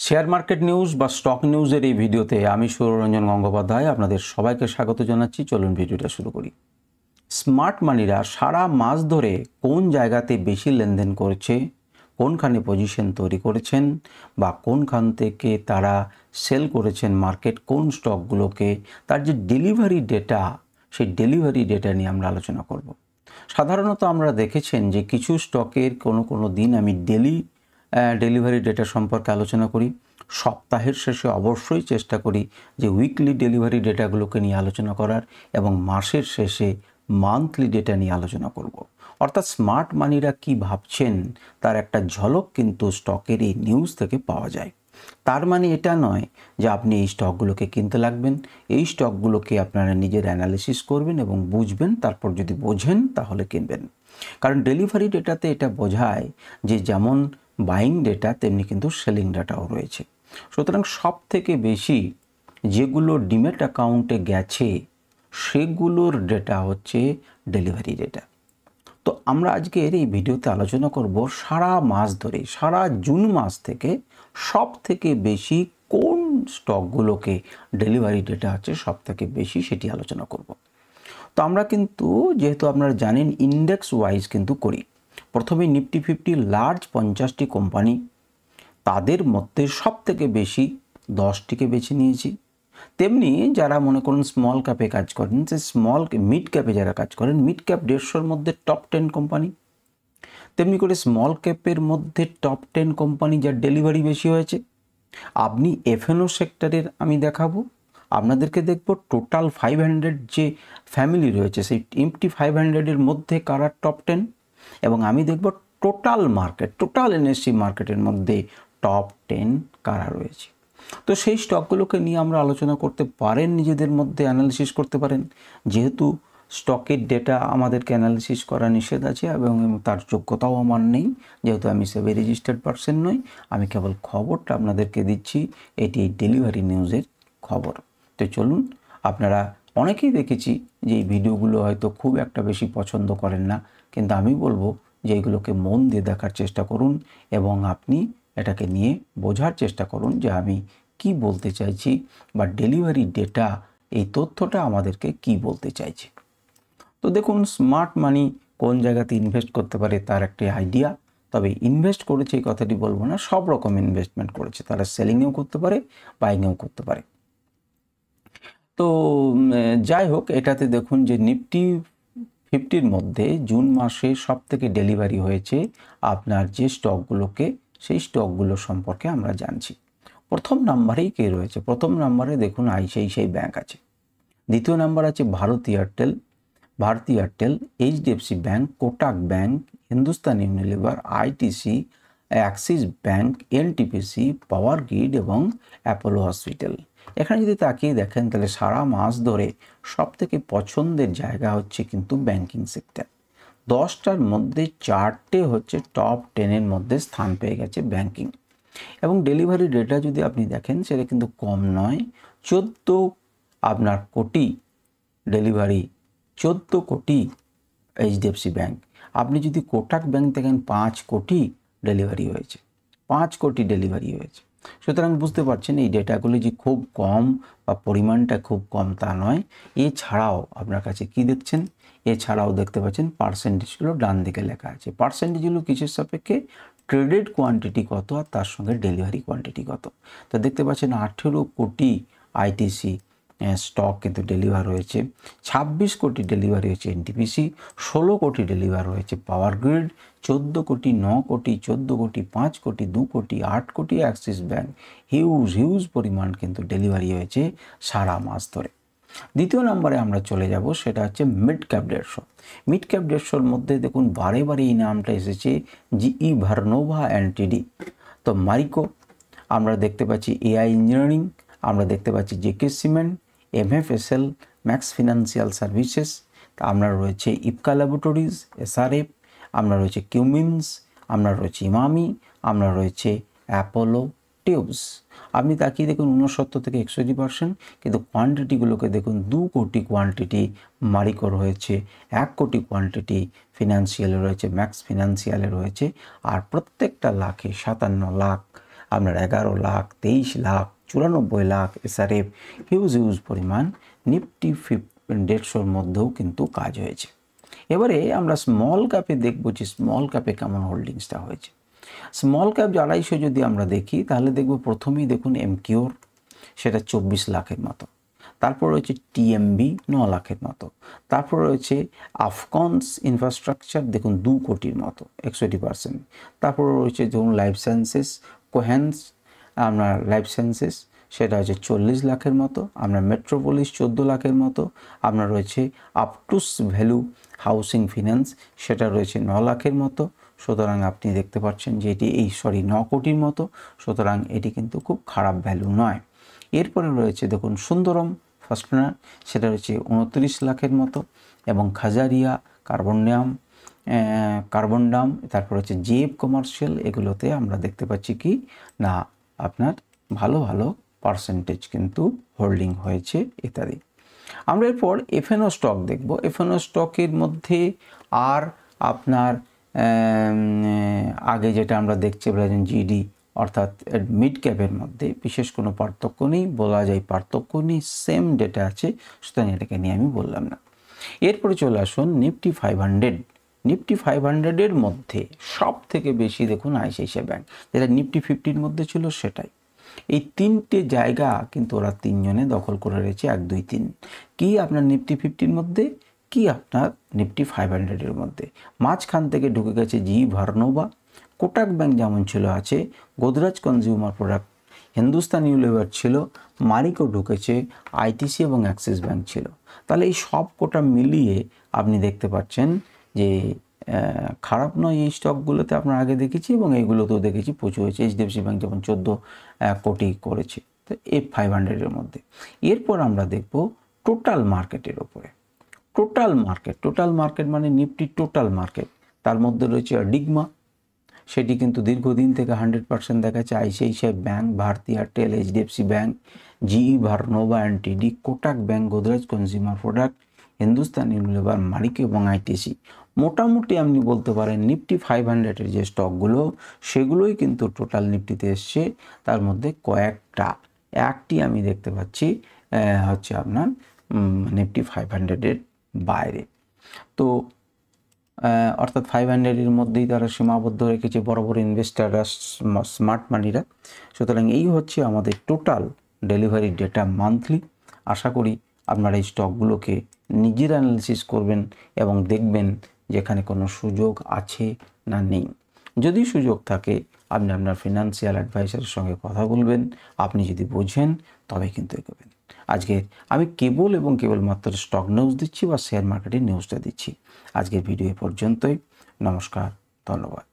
Share market news বা stock নিউজের এই ভিডিওতে আমি সুররঞ্জন গঙ্গোপাধ্যায় আপনাদের সবাইকে স্বাগত জানাচ্ছি। চলুন ভিডিওটা শুরু করি। স্মার্ট মানিরা সারা মাস ধরে কোন জায়গাতে বেশি লেনদেন করছে, কোনখানে পজিশন তৈরি করেছেন বা কোনখান থেকে তারা সেল করেছেন মার্কেট কোন স্টকগুলোকে, তার যে ডেলিভারি ডেটা, সেই ডেলিভারি ডেটা নিয়ে আমরা আলোচনা করব। সাধারণত আমরা দেখেছেন যে কিছু স্টকের কোনো দিন আমি ডেলিভারি ডেটা সম্পর্কে আলোচনা করি, সপ্তাহের শেষে অবশ্যই চেষ্টা করি যে উইকলি ডেলিভারি ডেটাগুলোকে নিয়ে আলোচনা করার, এবং মাসের শেষে মান্থলি ডেটা নিয়ে আলোচনা করব। অর্থাৎ স্মার্ট মানিরা কি ভাবছেন তার একটা ঝলক কিন্তু স্টকের এই নিউজ থেকে পাওয়া যায়। তার মানে এটা নয় যে আপনি এই স্টকগুলোকে কিনতে লাগবেন, এই স্টকগুলোকে আপনারা নিজের অ্যানালিসিস করবেন এবং বুঝবেন, তারপর যদি বোঝেন তাহলে কিনবেন। কারণ ডেলিভারি ডেটাতে এটা বোঝায় যে যেমন বাইং ডেটা তেমনি কিন্তু সেলিং ডেটাও রয়েছে। সুতরাং সব থেকে বেশি যেগুলো ডিমেট অ্যাকাউন্টে গেছে সেগুলোর ডেটা হচ্ছে ডেলিভারি ডেটা। তো আমরা আজকের এই ভিডিওতে আলোচনা করব সারা মাস ধরে, সারা জুন মাস থেকে সব থেকে বেশি কোন স্টকগুলোকে ডেলিভারি ডেটা আছে সব থেকে বেশি, সেটি আলোচনা করব। তো আমরা কিন্তু যেহেতু আপনারা জানেন ইন্ডেক্স ওয়াইজ কিন্তু করি। প্রথমে নিফটি 50 লার্জ 50টি কোম্পানি, তাদের মধ্যে সব থেকে বেশি 10টিকে বেছে নিয়েছি। তেমনি যারা মনে করুন স্মল ক্যাপে কাজ করেন, সে মিড ক্যাপে যারা কাজ করেন, মিড ক্যাপ 150-র মধ্যে টপ 10 কোম্পানি, তেমনি করে স্মল ক্যাপের মধ্যে টপ 10 কোম্পানি যার ডেলিভারি বেশি হয়েছে। আপনি এফএনও সেক্টরের আমি দেখাবো, আপনাদেরকে দেখব টোটাল 500 যে ফ্যামিলি রয়েছে সেই নিফটি 500-এর মধ্যে কারা টপ 10, এবং আমি দেখব টোটাল এনএসসি মার্কেটের মধ্যে টপ 10 কারা রয়েছে। তো সেই স্টকগুলোকে নিয়ে আমরা আলোচনা করতে পারেন, নিজেদের মধ্যে অ্যানালিসিস করতে পারেন। যেহেতু স্টকের ডেটা আমাদেরকে অ্যানালিসিস করা নিষেধ আছে এবং তার যোগ্যতাও আমার নেই, যেহেতু আমি সেবি রেজিস্টার্ড পারসন নই, আমি কেবল খবরটা আপনাদেরকে দিচ্ছি, এটি ডেলিভারি নিউজের খবর। তো চলুন, আপনারা অনেকেই দেখেছি যে এই ভিডিওগুলো হয়তো খুব একটা বেশি পছন্দ করেন না, কিন্তু আমি বলবো যে এইগুলোকে মন দিয়ে দেখার চেষ্টা করুন এবং আপনি এটাকে নিয়ে বোঝার চেষ্টা করুন যে আমি কি বলতে চাইছি বা ডেলিভারি ডেটা এই তথ্যটা আমাদেরকে কি বলতে চাইছে। তো দেখুন, স্মার্ট মানি কোন জায়গাতে ইনভেস্ট করতে পারে তার একটি আইডিয়া। তবে ইনভেস্ট করেছে এই কথাটি বলবো না, সব রকম ইনভেস্টমেন্ট করেছে, তারা সেলিংয়েও করতে পারে, বাইংয়েও করতে পারে। তো যাই হোক, এটাতে দেখুন যে নিফটি 50-র মধ্যে জুন মাসে সব থেকে ডেলিভারি হয়েছে আপনার যে স্টকগুলোকে, সেই স্টকগুলো সম্পর্কে আমরা জানছি। প্রথম নাম্বারেই কে রয়েছে? প্রথম নাম্বারে দেখুন আইসিআইসিআই ব্যাংক আছে, দ্বিতীয় নাম্বার আছে Bharti Airtel, HDFC bank, Kotak bank, Hindustan Unilever, ITC, Axis bank, NTPC, power grid এবং অ্যাপোলো হসপিটাল। এখানে যদি তাকিয়ে দেখেন তাহলে সারা মাস ধরে সব থেকে পছন্দের জায়গা হচ্ছে কিন্তু ব্যাংকিং সেক্টর। 10টার মধ্যে 4টে হচ্ছে টপ 10-এর মধ্যে স্থান পেয়ে গেছে ব্যাংকিং। এবং ডেলিভারি ডেটা যদি আপনি দেখেন সেটা কিন্তু কম নয়, 14 কোটি ডেলিভারি, 14 কোটি এইচডিএফসি ব্যাংক। আপনি যদি কোটাক ব্যাংক দেখেন 5 কোটি ডেলিভারি হয়েছে, 5 কোটি ডেলিভারি হয়েছে। সুতরাং বুঝতে পারছেন এই ডেটাগুলো যে খুব কম বা পরিমাণটা খুব কম তা নয়। এছাড়াও আপনার কাছে কি দেখছেন, এছাড়াও দেখতে পাচ্ছেন পার্সেন্টেজগুলো ডান দিকে লেখা আছে। পার্সেন্টেজগুলো কিসের সাপেক্ষে? ট্রেডেড কোয়ান্টিটি কত আর তার সঙ্গে ডেলিভারি কোয়ান্টিটি কত। তো দেখতে পাচ্ছেন 18 কোটি আইটিসি স্টক কিন্তু ডেলিভার হয়েছে, 26 কোটি ডেলিভারি হয়েছে এনটিপিসি, 16 কোটি ডেলিভার হয়েছে পাওয়ার গ্রিড, 14 কোটি, 9 কোটি, 14 কোটি, 5 কোটি, 2 কোটি, 8 কোটি অ্যাক্সিস ব্যাংক। হিউজ পরিমাণ কিন্তু ডেলিভারি হয়েছে সারা মাস ধরে। দ্বিতীয় নম্বরে আমরা চলে যাব, সেটা হচ্ছে মিড ক্যাপ 150। মিড ক্যাপ 150-র মধ্যে দেখুন বারে এই নামটা এসেছে, জিই ভার্নোভা এলটিডি। তো মারিকো আমরা দেখতে পাচ্ছি, এআই ইঞ্জিনিয়ারিং আমরা দেখতে পাচ্ছি, JK cement, MFSL, max financial services, আমরা রয়েছে ইপকা ল্যাবরেটরিজ, এসআরএফ, আমরা রয়েছে কিউমিন্স, আমরা রয়েছে ইমামি, আমরা রয়েছে অ্যাপোলো টিউবস। আপনি তাকিয়ে দেখুন 69 থেকে 61%, কিন্তু কোয়ান্টিটিগুলোকে দেখুন 2 কোটি কোয়ান্টিটি মারিকোর রয়েছে, 1 কোটি কোয়ান্টিটি ফিনান্সিয়ালে রয়েছে, ম্যাক্স ফিনান্সিয়ালে রয়েছে, আর প্রত্যেকটা লাখে 57 লাখ আপনার 11 লাখ, 23 লাখ, 94 লাখ SRF হিউজ পরিমাণ নিফটি 150 মধ্যেও কিন্তু কাজ হয়েছে। এবারে আমরা স্মল ক্যাপে দেখব যে স্মল ক্যাপে কেমন হোল্ডিংসটা হয়েছে। স্মল ক্যাপ 250 যদি আমরা দেখি তাহলে দেখব প্রথমেই দেখুন এমকিওর, সেটা 24 লাখের মতো। তারপর রয়েছে টিএমবি 9 লাখের মতো। তারপর রয়েছে আফকনস ইনফ্রাস্ট্রাকচার, দেখুন 2 কোটির মতো, 61%। তারপর রয়েছে ধরুন লাইফ সায়েন্সেস, কোহেন্স আপনার লাইফ সায়েন্সেস, সেটা হচ্ছে 40 লাখের মতো। আপনার মেট্রোপলিস 14 লাখের মতো। আপনার রয়েছে আপটুস ভ্যালু হাউসিং ফিন্যান্স, সেটা রয়েছে 9 লাখের মতো। সুতরাং আপনি দেখতে পাচ্ছেন যে এটি 9 কোটির মতো। সুতরাং এটি কিন্তু খুব খারাপ ভ্যালু নয়। এরপরে রয়েছে দেখুন সুন্দরম ফাস্টনার, সেটা রয়েছে 29 লাখের মতো। এবং খাজারিয়া কার্বনডাম, তারপর হচ্ছে জেব কমার্শিয়াল, এগুলোতে আমরা দেখতে পাচ্ছি কি না আপনার ভালো পার্সেন্টেজ কিন্তু হোল্ডিং হয়েছে ইত্যাদি। আমরা এরপর এফএনও স্টক দেখব। এফএনও স্টকের মধ্যে আর আপনার আগে যেটা আমরা দেখছি জিডি অর্থাৎ মিড ক্যাপের মধ্যে বিশেষ কোনো পার্থক্য নেই, বলা যায় পার্থক্য নেই, সেম ডেটা আছে, সুতরাং এটাকে নিয়ে আমি বললাম না। এরপরে চলে আসুন নিফটি 500। নিফটি 500-এর মধ্যে সব থেকে বেশি দেখুন আইসিআইসিআই ব্যাংক, যেটা নিফটি 50-র মধ্যে ছিল সেটাই। এই 3টে জায়গা কিন্তু ওরা 3 জনে দখল করে রয়েছে, 1, 2, 3। কি আপনার নিফটি 50-র মধ্যে, কি আপনার নিফটি 500-এর মধ্যে। মাঝখান থেকে ঢুকে গেছে জি ভার্নোভা, কোটাক ব্যাংক যেমন ছিল আছে, Godrej consumer product, Hindustan Unilever ছিল, মারিকো ঢুকেছে, আইটিসি এবং অ্যাক্সিস ব্যাংক ছিল। তাহলে এই সব কোটা মিলিয়ে আপনি দেখতে পাচ্ছেন যে খারাপ নয়। এই স্টকগুলোতে আপনার আগে দেখেছি এবং এইগুলোতেও দেখেছি প্রচুর হয়েছে। এইচডিএফসি ব্যাংক যেমন 14 কোটি করেছে, তো এই 500-এর মধ্যে। এরপর আমরা দেখব টোটাল মার্কেটের ওপরে। টোটাল মার্কেট মানে নিফটি টোটাল মার্কেট, তার মধ্যে রয়েছে ডিগমা, সেটি কিন্তু দীর্ঘদিন থেকে 100% দেখাচ্ছে। ICICI bank, Bharti Airtel, HDFC bank, GE Vernova LTD, Kotak bank, Godrej consumer product, Hindustan Unilever, Marico এবং আইটিসি। মোটামুটি আপনি বলতে পারেন নিফটি 500-এর যে স্টকগুলো সেগুলোই কিন্তু টোটাল নিফটিতে এসছে। তার মধ্যে একটি আমি দেখতে পাচ্ছি হচ্ছে আপনার নিফটি 500-এর বাইরে। তো অর্থাৎ 500-এর মধ্যেই তারা সীমাবদ্ধ রেখেছে বড় ইনভেস্টাররা, স্মার্ট মানিরা। সুতরাং এই হচ্ছে আমাদের টোটাল ডেলিভারি ডেটা মান্থলি। আশা করি আপনারা এই স্টকগুলোকে নিজের অ্যানালিসিস করবেন এবং দেখবেন যেখানে কোনো সুযোগ আছে না নেই। যদি সুযোগ থাকে আপনি আপনার ফিনান্সিয়াল অ্যাডভাইসারের সঙ্গে কথা বলবেন। আপনি যদি বোঝেন তবে কিন্তু এগোবেন। আজকে আমি কেবলমাত্র স্টক নিউজ দিচ্ছি বা শেয়ার মার্কেটের নিউজটা দিচ্ছি। আজকের ভিডিও পর্যন্তই। নমস্কার, ধন্যবাদ।